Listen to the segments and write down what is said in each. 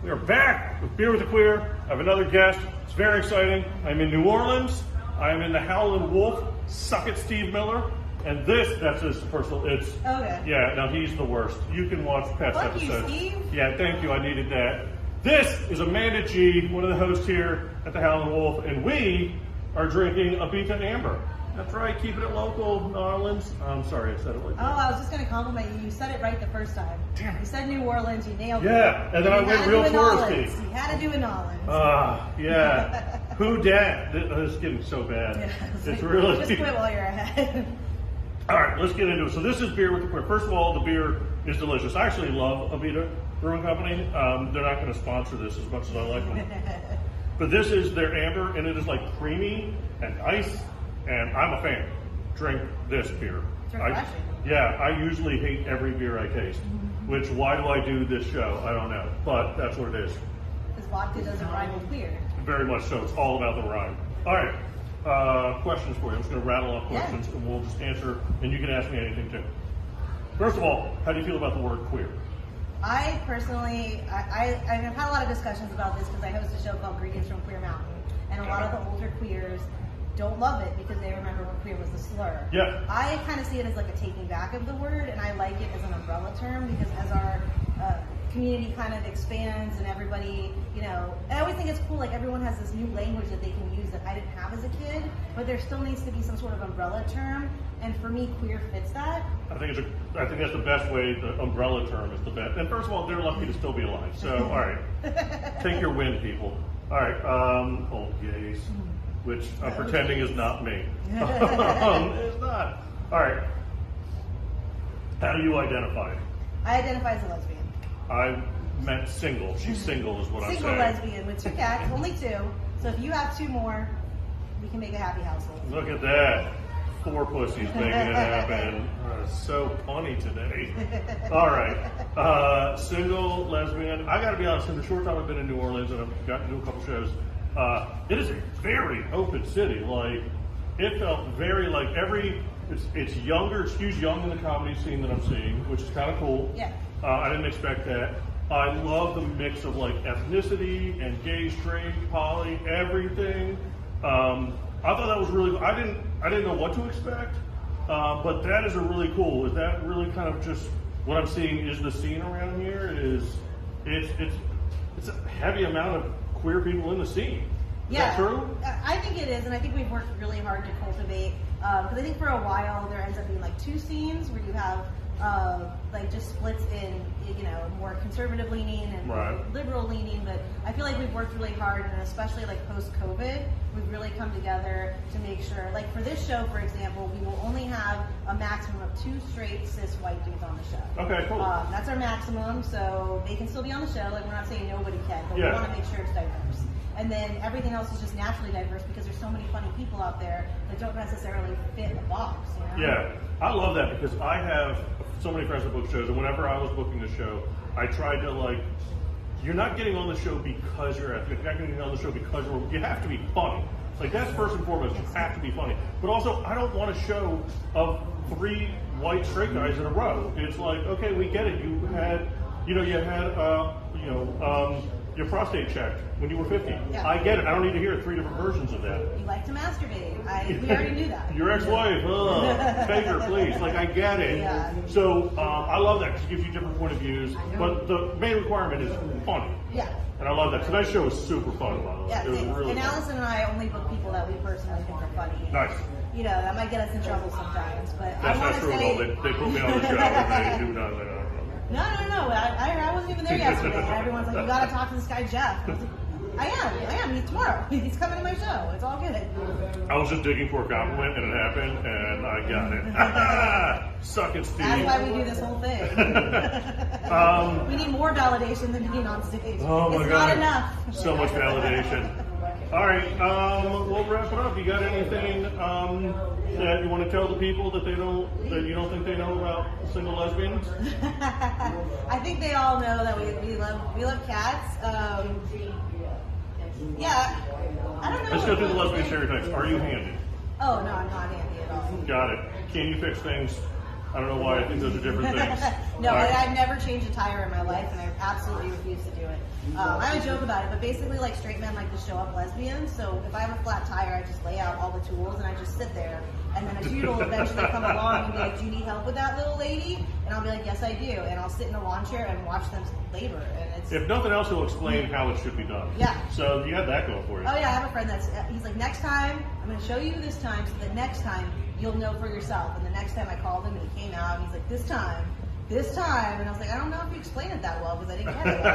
We are back with Beer with the Queer. I have another guest. It's very exciting. I'm in New Orleans. I'm in the Howlin Wolf. Suck it, Steve Miller. And that's his personal. It's okay. Yeah. Now he's the worst. You can watch past episodes. You, Steve. Yeah. Thank you. I needed that. This is Amanda G, one of the hosts here at the Howlin Wolf, and we are drinking Abita Amber. That's right, keeping it local, New Orleans. I'm sorry, I said it like that. Oh, I was just going to compliment you. You said it right the first time. Damn it. You said New Orleans, you nailed it. Yeah, and then I went real touristy. You had to do it in Orleans. Yeah. Who dat? This is getting so bad. Yeah, it's really... Just quit while you're ahead. All right, let's get into it. So this is Beer with the Queer. First of all, the beer is delicious. I actually love Abita Brewing Company. They're not going to sponsor this as much as I like them. But this is their amber, and it is like creamy and ice, and I'm a fan. Drink this beer. It's refreshing. I usually hate every beer I taste, which why do I do this show? I don't know, but that's what it is. Because vodka doesn't rhyme with queer. Very much so. It's all about the rhyme. All right, questions for you. I'm just going to rattle off questions, and we'll just answer, and you can ask me anything too. First of all, how do you feel about the word queer? I personally, I've had a lot of discussions about this because I host a show called Greetings from Queer Mountain, and a lot of the older queers don't love it because they remember when queer was the slur. Yeah. I kind of see it as like a taking back of the word, and I like it as an umbrella term because as our community kind of expands and everybody, I always think it's cool, like everyone has this new language that they can use that I didn't have as a kid, but there still needs to be some sort of umbrella term, and for me, queer fits that. I think that's the best way. The umbrella term is the best. And first of all, they're lucky to still be alive. So, all right, take your win, people. All right, old gays, which I'm pretending is not me. It's not. All right. How do you identify? I identify as a lesbian. I meant single. She's single is what I'm saying. Single lesbian with 2 cats, only 2. So if you have 2 more, we can make a happy household. Look at that. 4 pussies making it happen. So punny today. All right. Single, lesbian. I got to be honest, in the short time I've been in New Orleans and I've gotten to do a couple shows, it is a very open city. Like, it felt very like it's younger, it skews young in the comedy scene that I'm seeing, which is kind of cool. Yeah. I didn't expect that. I love the mix of like ethnicity and gay, straight, poly, everything. I thought that was really cool. I didn't know what to expect, but that is a really cool. Is that really kind of just what I'm seeing is the scene around here? It's a heavy amount of queer people in the scene. Is that true? I think it is, and I think we've worked really hard to cultivate. Because I think for a while there ends up being like 2 scenes where you have like just splits in more conservative leaning and liberal leaning, but I feel like we've worked really hard, and especially like post-COVID, we've really come together to make sure, like for this show, for example, we will only have a maximum of 2 straight cis white dudes on the show. Okay, cool. That's our maximum, so they can still be on the show. Like, we're not saying nobody can, but we want to make sure it's diverse. And then everything else is just naturally diverse because there's so many funny people out there that don't necessarily fit a box. Yeah, I love that because I have so many friends that book shows, and whenever I was booking a show, I tried to you're not getting on the show because you're ethnic. You're not getting on the show because you have to be funny. Like, that's first and foremost. You have to be funny. But also, I don't want a show of 3 white straight guys in a row. It's like, okay, we get it. You had your prostate checked when you were 50. Yeah. I get it. I don't need to hear 3 different versions of that. You like to masturbate. We already knew that. Your ex-wife, beg her, please. Like, I get it. Yeah. So I love that because it gives you different point of views. But the main requirement is funny. Yeah. And I love that. Tonight's show was super fun, by the way. Yeah, It was really and fun. Allison and I only book people that we personally think are funny. Nice. That might get us in trouble sometimes, but That's I not want to true at say... all. They put me on the show and they do nothing. No. I wasn't even there yesterday. And everyone's like, you got to talk to this guy, Jeff. I am. He's tomorrow. He's coming to my show. It's all good. I was just digging for a compliment, and it happened, and I got it. Suck it, Steve. That's why we do this whole thing. We need more validation than being on stage. Oh my it's God. not enough. So much validation. All right, we'll wrap it up. You got anything that you want to tell the people that you don't think they know about single lesbians? I think they all know that we love cats. Yeah, I don't know. Let's go through the lesbian stereotypes. Are you handy? Oh no, I'm not handy at all. Got it. Can you fix things? I don't know why. I think those are different things. No, All right. I've never changed a tire in my life, and I absolutely refuse to do it. I always joke about it, but basically, like, straight men like to show up lesbians. So if I have a flat tire, I just lay out all the tools and I just sit there. And then a dude will eventually come along and be like, "Do you need help with that, little lady?" And I'll be like, "Yes, I do." And I'll sit in a lawn chair and watch them labor. And it's If nothing else, he'll explain how it should be done. Yeah. So you have that going for you. Oh yeah, I have a friend he's like, "Next time, I'm going to show you this time, so that next time you'll know for yourself." And the next time I called him and he came out and he's like, this time, and I was like, I don't know if you explained it that well because I didn't get it.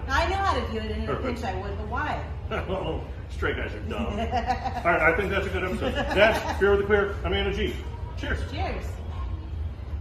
I know how to do it, and in a pinch I would, but why? Oh, straight guys are dumb. All right, I think that's a good episode. That's Beer with the Queer. I'm Anna G. Cheers. Cheers.